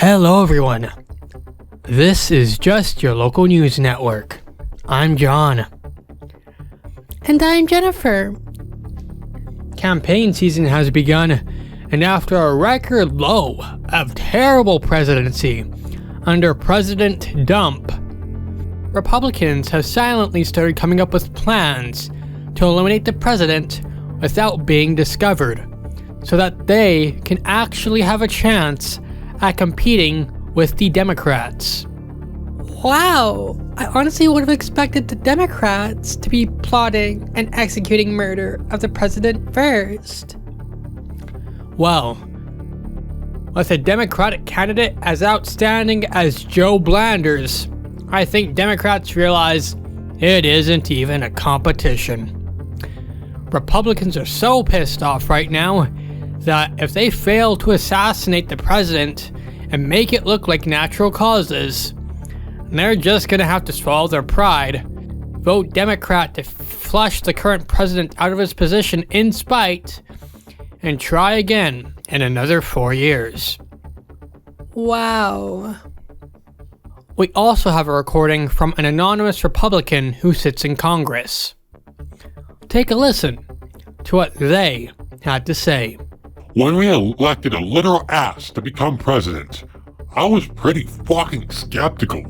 Hello everyone. This is just your local news network. I'm John. And I'm Jennifer. Campaign season has begun, and after a record low of terrible presidency under President Dump, Republicans have silently started coming up with plans to eliminate the president without being discovered, so that they can actually have a chance at competing with the Democrats. Wow, I honestly would have expected the Democrats to be plotting and executing murder of the president first. Well, with a Democratic candidate as outstanding as Joe Blanders, I think Democrats realize it isn't even a competition. Republicans are so pissed off right now that if they fail to assassinate the president and make it look like natural causes, they're just gonna have to swallow their pride, vote Democrat to flush the current president out of his position in spite, and try again in another 4 years. Wow. We also have a recording from an anonymous Republican who sits in Congress. Take a listen to what they had to say. When we elected a literal ass to become president, I was pretty fucking skeptical.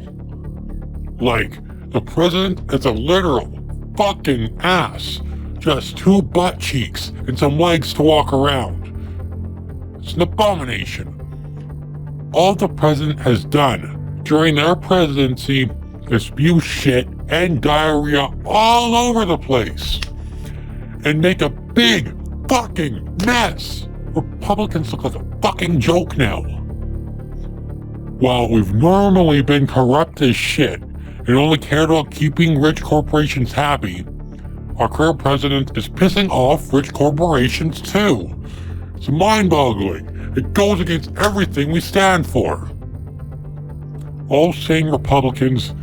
Like, the president is a literal fucking ass. Just 2 butt cheeks and some legs to walk around. It's an abomination. All the president has done during their presidency is spew shit and diarrhea all over the place and make a big fucking mess. Republicans look like a fucking joke now. While we've normally been corrupt as shit and only cared about keeping rich corporations happy, our current president is pissing off rich corporations too. It's mind-boggling. It goes against everything we stand for. All sane Republicans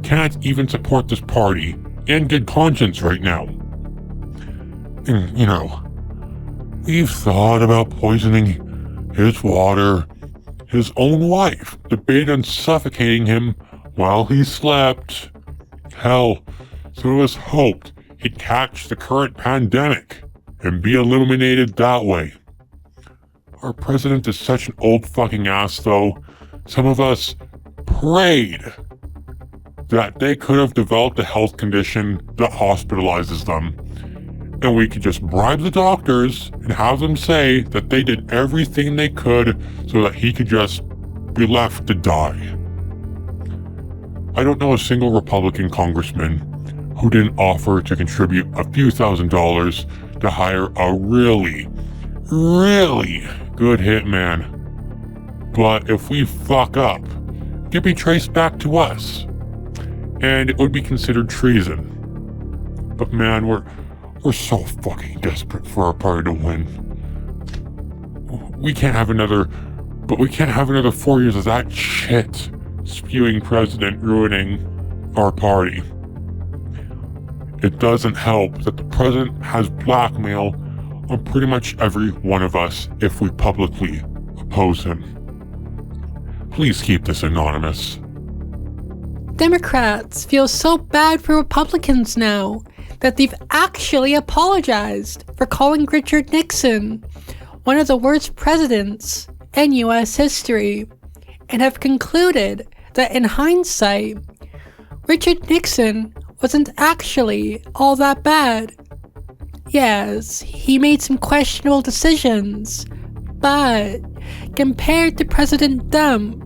can't even support this party in good conscience right now. And, we've thought about poisoning his water, his own wife, debated on suffocating him while he slept. Hell, some of us hoped he'd catch the current pandemic and be eliminated that way. Our president is such an old fucking ass though. Some of us prayed that they could have developed a health condition that hospitalizes them, and we could just bribe the doctors and have them say that they did everything they could so that he could just be left to die. I don't know a single Republican congressman who didn't offer to contribute a few $1,000s to hire a really, really good hitman. But if we fuck up, it could be traced back to us, and it would be considered treason. But man, we're so fucking desperate for our party to win. We can't have another 4 years of that shit spewing president ruining our party. It doesn't help that the president has blackmail on pretty much every one of us if we publicly oppose him. Please keep this anonymous. Democrats feel so bad for Republicans now that they've actually apologized for calling Richard Nixon one of the worst presidents in US history, and have concluded that in hindsight, Richard Nixon wasn't actually all that bad. Yes, he made some questionable decisions, but compared to President Dump,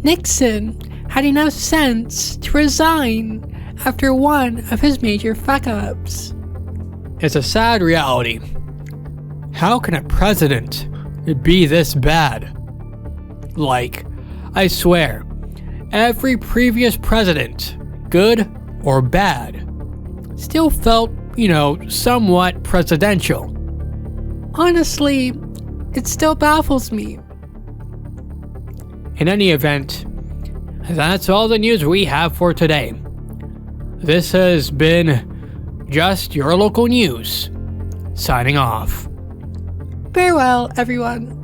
Nixon had enough sense to resign after one of his major fuck-ups. It's a sad reality. How can a president be this bad? Like, I swear, every previous president, good or bad, still felt, somewhat presidential. Honestly, it still baffles me. In any event, that's all the news we have for today. This has been just your local news, signing off. Farewell, everyone.